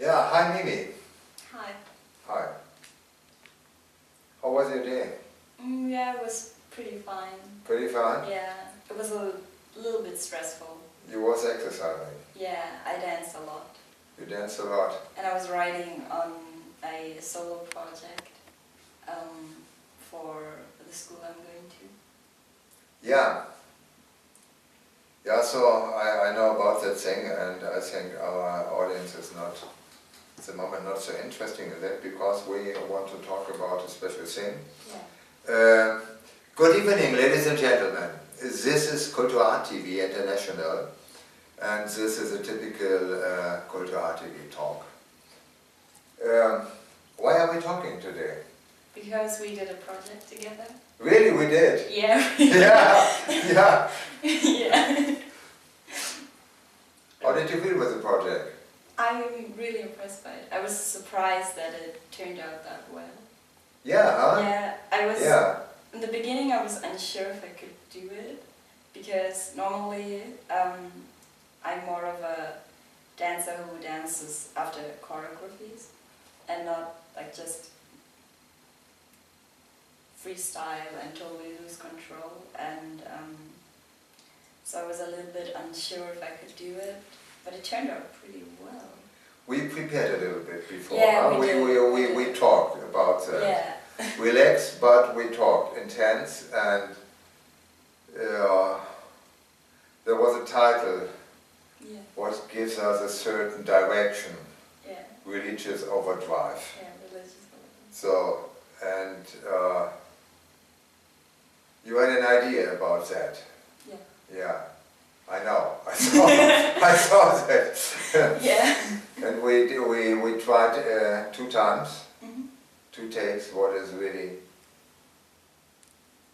Yeah, hi Mimi. Hi. Hi. How was your day? Yeah, it was pretty fine. Pretty fine? Yeah, it was a little bit stressful. You was exercising. Yeah, I danced a lot. You danced a lot. And I was writing on a solo project for the school I'm going to. Yeah. Yeah, so I know about that thing, and I think our audience is not, at the moment, not so interested in that because we want to talk about a special thing. Yeah. Good evening, ladies and gentlemen. This is CULTO Art TV International, and this is a typical CULTO Art TV talk. Why are we talking today? Because we did a project together. Really, we did? Yeah. Yeah. Yeah. How did you feel with the project? I'm really impressed by it. I was surprised that it turned out that well. Yeah, huh? Yeah, I was. Yeah. In the beginning, I was unsure if I could do it because normally I'm more of a dancer who dances after choreographies and not like just freestyle and totally lose control. And so I was a little bit unsure if I could do it, but it turned out pretty well. We prepared a little bit before. Yeah, huh? We talked about Yeah. relax, but we talked intense, and there was a title Yeah. what gives us a certain direction, Yeah. religious overdrive. Yeah. Religious. So, and you had an idea about that. Yeah. Yeah, I know. I saw that. Yeah. And we tried 2 times. Mm-hmm. 2 takes, what is really,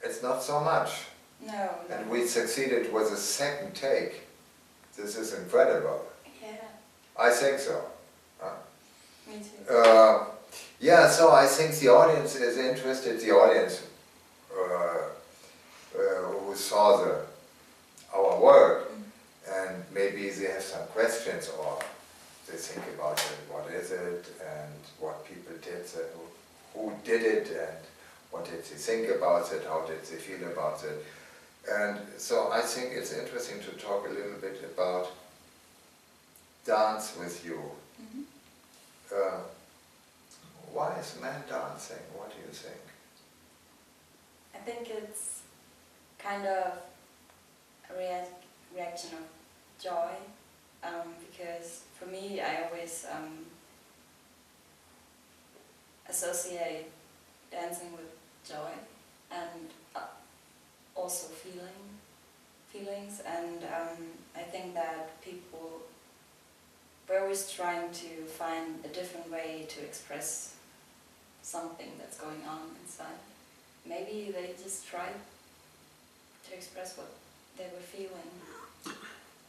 it's not so much. No. And we succeeded with a 2nd take. This is incredible. Yeah. I think so. Me too. Yeah, so I think the audience is interested, the audience who saw our work, and maybe they have some questions or they think about it, what is it, and what people did, who did it, and what did they think about it, how did they feel about it. And so I think it's interesting to talk a little bit about dance with you. Mm-hmm. Why is man dancing? What do you think? I think it's kind of a reaction of joy, because for me I always associate dancing with joy and also feelings, and I think that people, we're always trying to find a different way to express something that's going on inside. Maybe they just tried to express what they were feeling.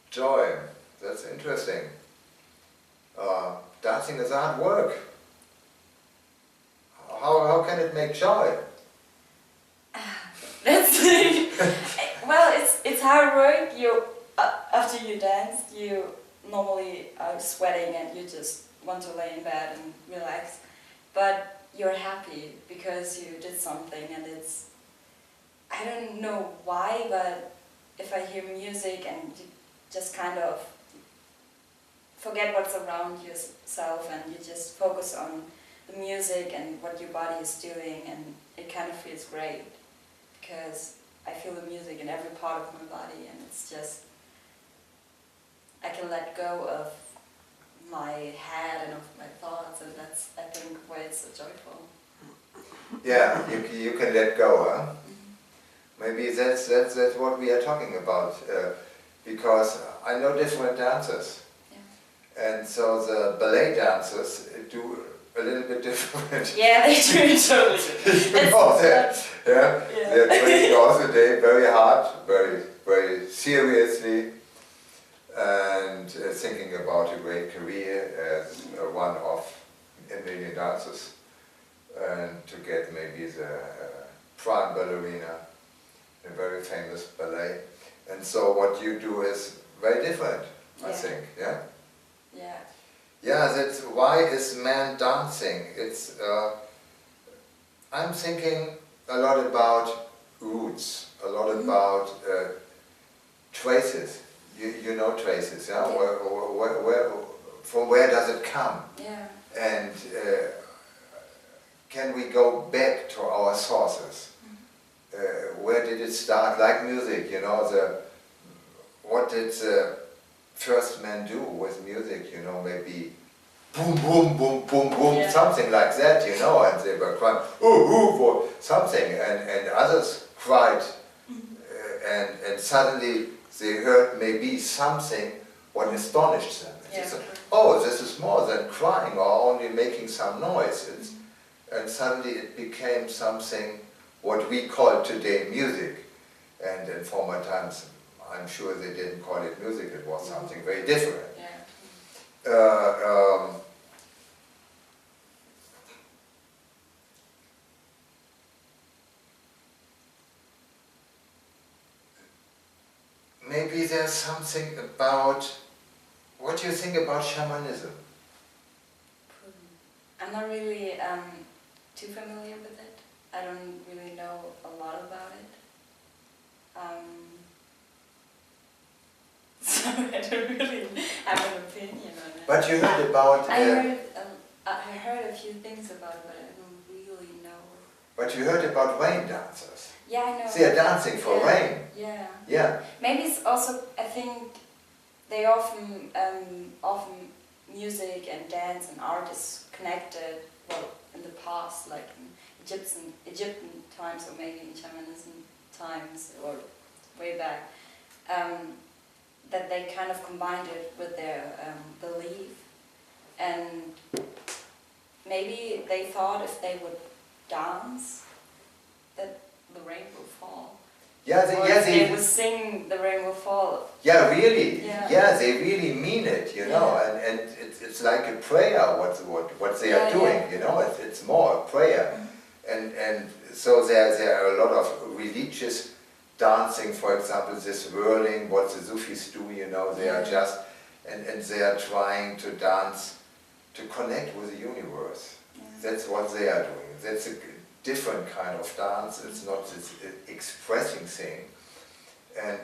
Joy, that's interesting. Dancing is hard work. How can it make joy? That's well, it's hard work. You after you dance, you normally are sweating and you just want to lay in bed and relax, but you're happy because you did something, and it's, I don't know why, but if I hear music and you just kind of forget what's around yourself and you just focus on the music and what your body is doing, and it kind of feels great because I feel the music in every part of my body, and it's just, I can let go of my head and of my thoughts, and that's, I think, why it's so joyful. Yeah, you can let go, huh? Mm-hmm. Maybe that's what we are talking about, because I know different dancers, and so the ballet dancers do a little bit different. Yeah, they do totally different. You know that, yeah? They're training all the day very hard, very seriously, and thinking about a great career as one of a million dancers, and to get maybe the prime ballerina, a very famous ballet. And so what you do is very different, I think, yeah? Yeah. Yeah, that's why is man dancing? It's I'm thinking a lot about roots, a lot about traces. You know traces, yeah? From where does it come? Yeah. And can we go back to our sources? Where did it start? Like music, you know, what did the first man do with music? You know, maybe boom, boom, boom, boom, boom, Yeah. something like that, you know, and they were crying, ooh, ooh, for something, and others cried, and suddenly they heard maybe something what astonished them. And Yeah. they said, oh, this is more than crying or only making some noise. And suddenly it became something what we call today music. And in former times, I'm sure they didn't call it music, it was something very different. Yeah. Maybe there's something about, what do you think about shamanism? I'm not really too familiar with it. I don't really know a lot about it. So I don't really have an opinion on it. But you heard about... I heard a few things about it, but I don't really know. But you heard about rain dancers. Yeah, I know. They are dancing for rain. Yeah. Yeah. Maybe it's also, I think, they often music and dance and art is connected, well, in the past, like in Egyptian times, or maybe in shamanism times, or way back, that they kind of combined it with their belief, and maybe they thought if they would dance, that the rain will fall. Yeah, they would sing, the rain will fall. Yeah, really. Yeah. Yeah, they really mean it, you know, and it's like a prayer what they are doing, you know, it's more a prayer. And so there are a lot of religious dancing, for example, this whirling, what the Sufis do, you know, they are just, and they are trying to dance to connect with the universe. Yeah. That's what they are doing. That's a different kind of dance, it's not this expressing thing. And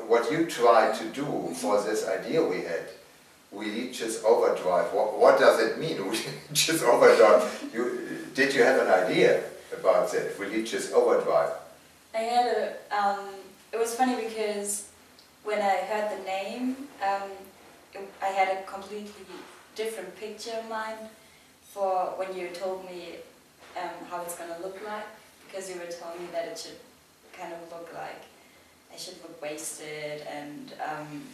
what you try to do for this idea we had, religious overdrive, what does it mean, religious overdrive? Did you have an idea about that, religious overdrive? I had it was funny because when I heard the name, I had a completely different picture in mind for when you told me how it's going to look like, because you were telling me that it should kind of look like, I should look wasted, and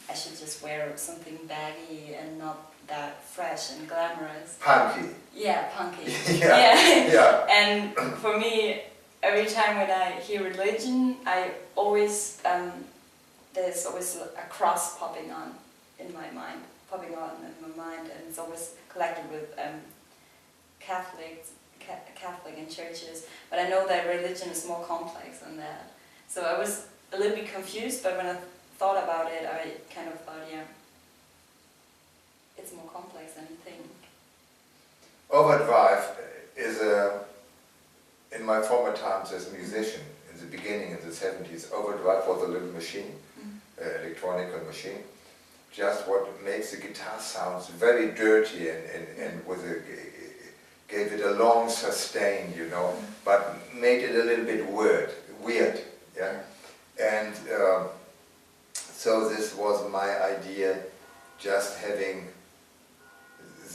I should just wear something baggy and not that fresh and glamorous. Punky. Yeah, punky. Yeah. And for me, every time when I hear religion, I always, there's always a cross popping on in my mind, and it's always connected with Catholic and churches, but I know that religion is more complex than that. So I was a little bit confused, but when I thought about it, I kind of thought, yeah, it's more complex than you think. Overdrive is in my former times as a musician, in the beginning in the 70s, overdrive was a little machine, electronical machine, just what makes the guitar sounds very dirty and with gave it a long sustain, you know, but made it a little bit weird, yeah. And so this was my idea, just having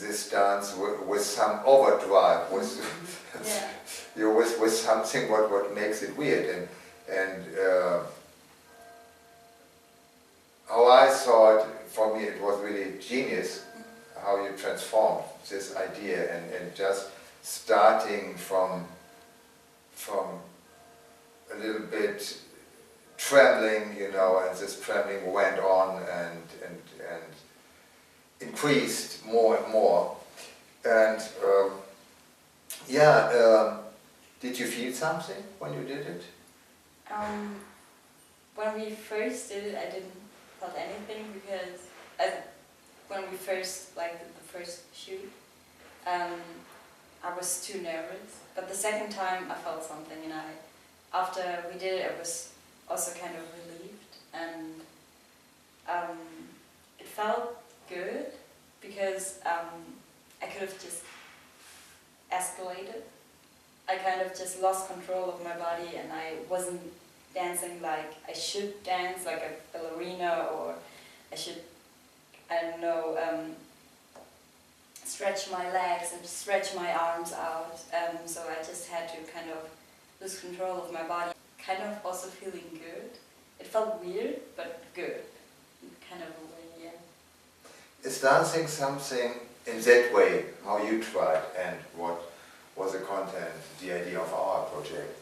this dance with some overdrive, with you know, with something what makes it weird, and how I saw it, for me it was really genius how you transformed this idea and just starting from a little bit trembling, you know, and this trembling went on and increased more and more. And did you feel something when you did it? When we first did it, I didn't feel anything because when we first, like the first shoot, I was too nervous. But the second time I felt something, and after we did it, I was also kind of relieved, and it felt good because I could have just escalated. I kind of just lost control of my body, and I wasn't dancing like I should dance, like a ballerina, or I should, I don't know, stretch my legs and stretch my arms out. So I just had to kind of lose control of my body. Kind of also feeling good. It felt weird, but good. Kind of a way, yeah. Is dancing something in that way, how you tried, and what was the content, the idea of our project?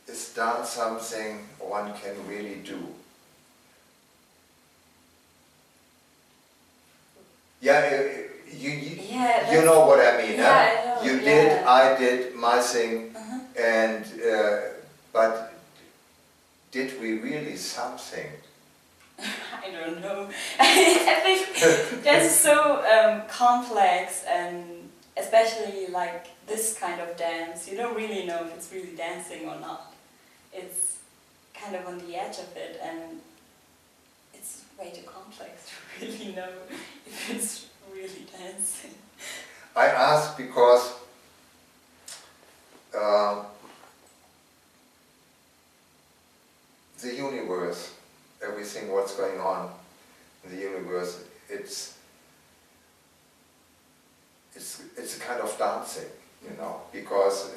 Is dance something one can really do? Yeah, you know what I mean, yeah, huh? I know, You yeah. did, I did my thing, and but did we really something? I don't know. I think that's so complex, and especially like this kind of dance, you don't really know if it's really dancing or not. It's kind of on the edge of it, and it's way too complex to really know if it's really dancing. I ask because the universe, everything what's going on in the universe, it's a kind of dancing, you know, because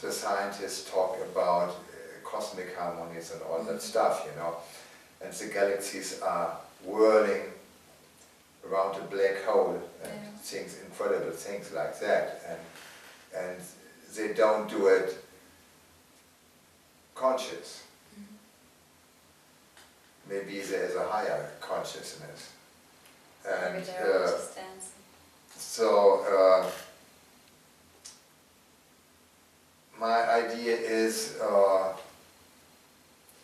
the scientists talk about cosmic harmonies and all that stuff, you know, and the galaxies are whirling around a black hole and things, incredible things like that, and they don't do it conscious. Maybe there is a higher consciousness, and Maybe they're just dancing. so my idea is,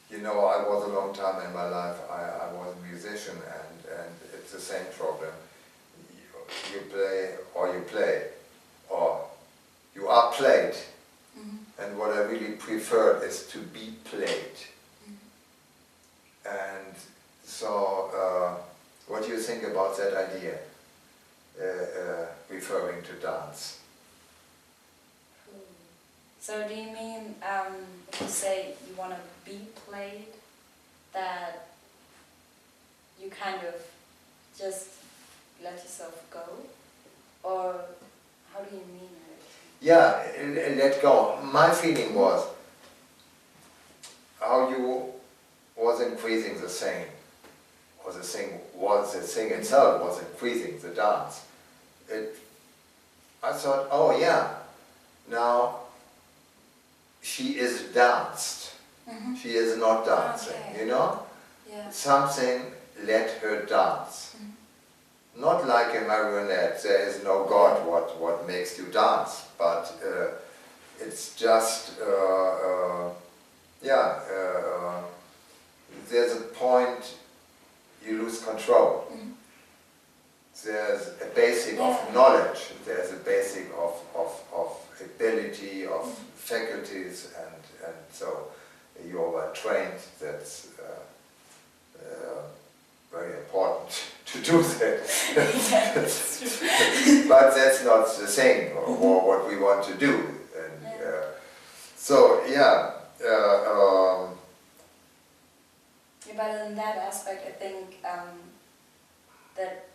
you know, I was a long time in my life, I was a musician, and it's the same problem. You play, or you are played. And what I really prefer is to be played. And so, what do you think about that idea, referring to dance? So do you mean, if you say you want to be played, that you kind of just let yourself go? Or how do you mean it? Yeah, let go. My feeling was how you was increasing the thing, or the thing itself was increasing the dance. I thought, oh yeah, now she is danced. She is not dancing, Okay. you know? Yeah. Something let her dance. Not like a marionette, there is no God what makes you dance, but it's just, there's a point you lose control. There's a basic of knowledge, there's a basic of ability, of faculties, and so you are trained. That's very important to do that. That's true. But that's not the same, or what we want to do. And so, yeah. But in that aspect, I think that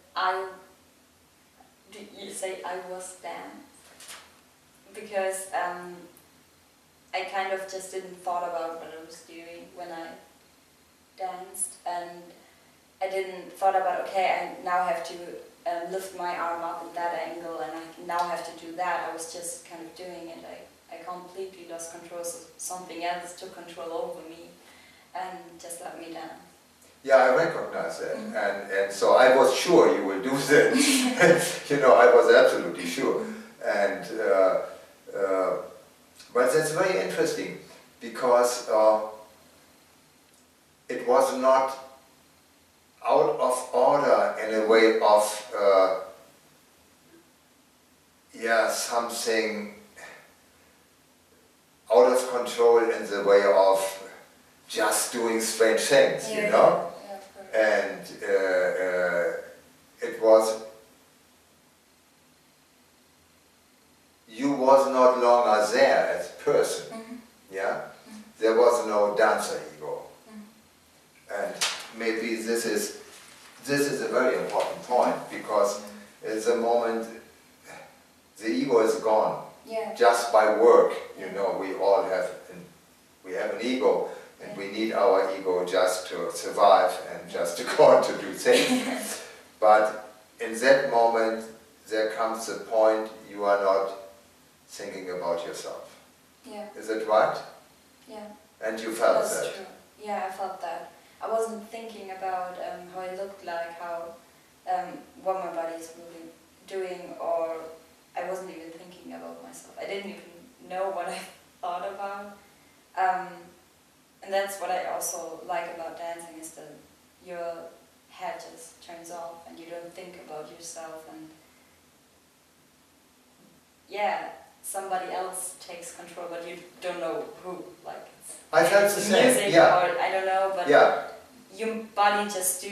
you say I was danced, because I kind of just didn't thought about what I was doing when I danced, and I didn't thought about, okay, I now have to lift my arm up in that angle, and I now have to do that. I was just kind of doing it. I completely lost control, so something else took control over me and just let me down. Yeah, I recognize that, and so I was sure you will do that. You know, I was absolutely sure, and but that's very interesting, because it was not out of order in a way of something out of control in the way of just doing strange things, you know? And it was, you was not longer there as a person, yeah? There was no dancer ego. And maybe this is a very important point, because at the moment the ego is gone. Just by work, you know, we all have an ego, and we need our ego just to survive and just to go on to do things. But in that moment there comes a point you are not thinking about yourself. Is that right? And you felt That's that? True. Yeah, I felt that. I wasn't thinking about how I looked like, how what my body is really doing, or I wasn't even thinking about myself. I didn't even know what I thought about. And that's what I also like about dancing, is that your head just turns off and you don't think about yourself, and somebody else takes control, but you don't know who. Like, I felt the same. Music, or I don't know, but your body just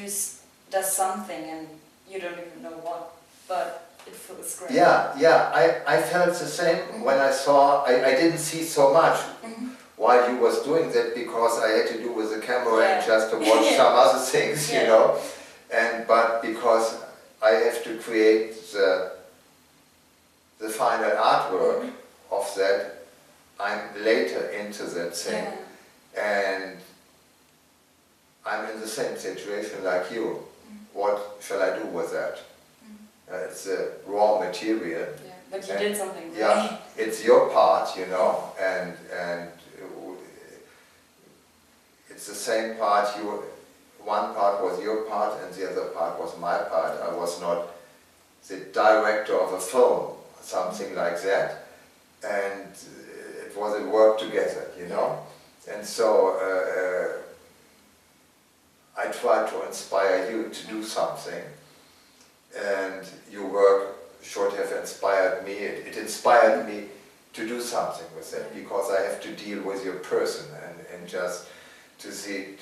does something and you don't even know what, but it feels great. I felt the same when I saw, I didn't see so much while you was doing that, because I had to do with the camera and just to watch some other things, you know, but because I have to create the final artwork of that, I'm later into that thing, and I'm in the same situation like you. What shall I do with that? It's a raw material. But you did something. It's your part, you know, and it's the same part. One part was your part and the other part was my part. I was not the director of a film, something like that, and it was a work together, you know. And so I tried to inspire you to do something, and your work should have inspired me. It inspired me to do something with it, because I have to deal with your person and just to see,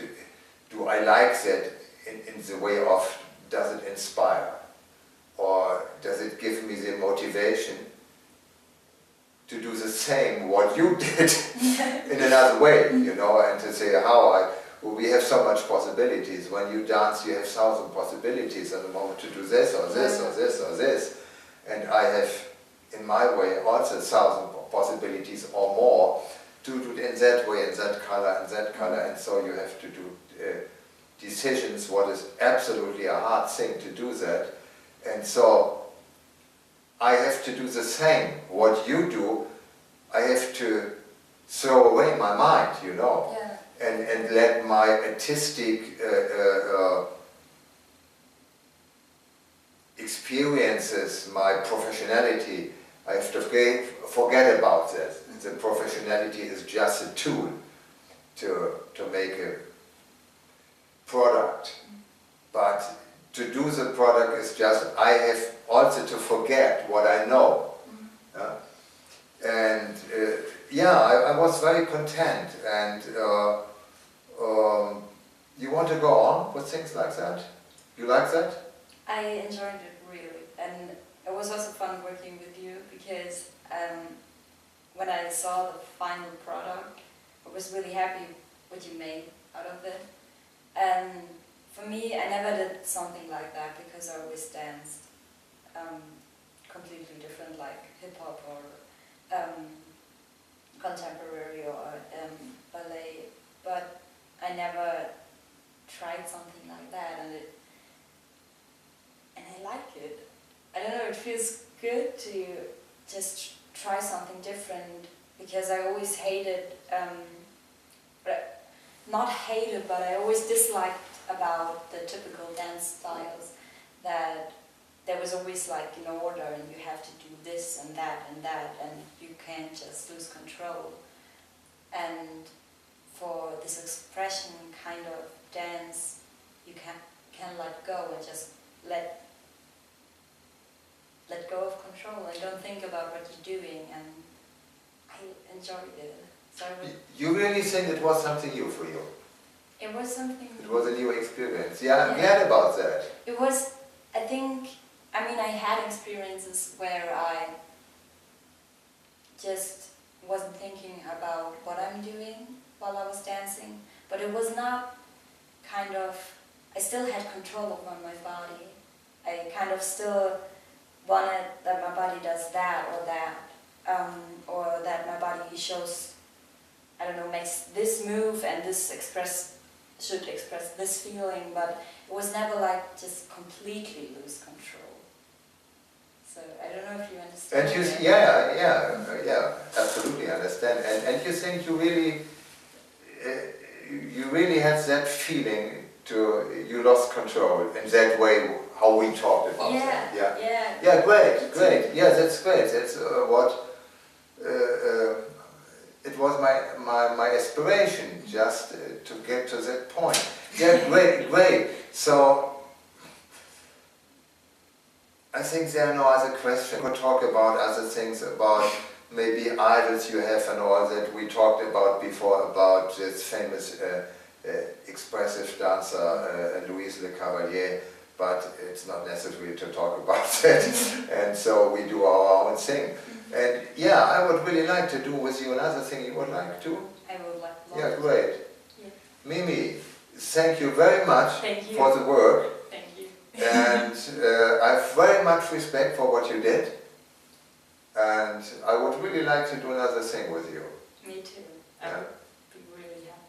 do I like that in the way of, does it inspire, or does it give me the motivation to do the same what you did in another way, you know, and to say we have so much possibilities. When you dance you have 1,000 possibilities at the moment to do this or this or this or this, and I have in my way also 1,000 possibilities or more to do it in that way, in that color, and so you have to do decisions, what is absolutely a hard thing to do that, and so I have to do the same. What you do, I have to throw away my mind, you know, and let my artistic experiences, my professionality, I have to forget about that. The professionality is just a tool to make a product, but to do the product is just, I have also to forget what I know. And I was very content, and you want to go on with things like that? You like that? I enjoyed it really, and it was also fun working with you, because when I saw the final product, I was really happy what you made out of it. And for me, I never did something like that, because I always danced completely different, like hip-hop or contemporary or ballet, but I never tried something like that, and I like it. I don't know, it feels good to just try something different, because I always hated, not hated, but I always disliked about the typical dance styles, that there was always like an order, and you have to do this and that, and you can't just lose control. And for this expression kind of dance, you can let go and just let go of control and don't think about what you're doing, and I enjoyed it. So you really think it was something new for you? it was something. It was a new experience. Yeah, I'm glad about that. It was, I had experiences where I just wasn't thinking about what I'm doing while I was dancing, but it was not kind of, I still had control over my body. I kind of still wanted that my body does that, or that my body shows, I don't know, makes this move and this should express this feeling, but it was never like just completely lose control. So I don't know if you understand. And yeah, absolutely understand. And you think you really had that feeling you lost control in that way, how we talked about that. Yeah, great. Yeah, that's great. That's it was my aspiration, just to get to that point. Yeah, great. So I think there are no other questions. We could talk about other things, about maybe idols you have and all that we talked about before, about this famous expressive dancer Louise Le Cavalier, but it's not necessary to talk about that. And so we do our own thing. And yeah, I would really like to do with you another thing. You would like to? I would like to. Yeah, great. Yeah. Mimi, thank you very much for the work. Thank you. And I have very much respect for what you did. And I would really like to do another thing with you. Me too. I would be really happy.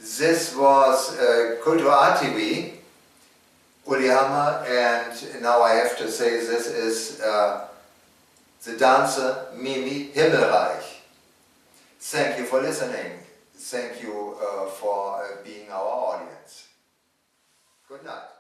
This was CULTO TV, Ulrich Hammer, and now I have to say this is the dancer Mimi Himmelreich. Thank you for listening. Thank you for being our audience. Good night.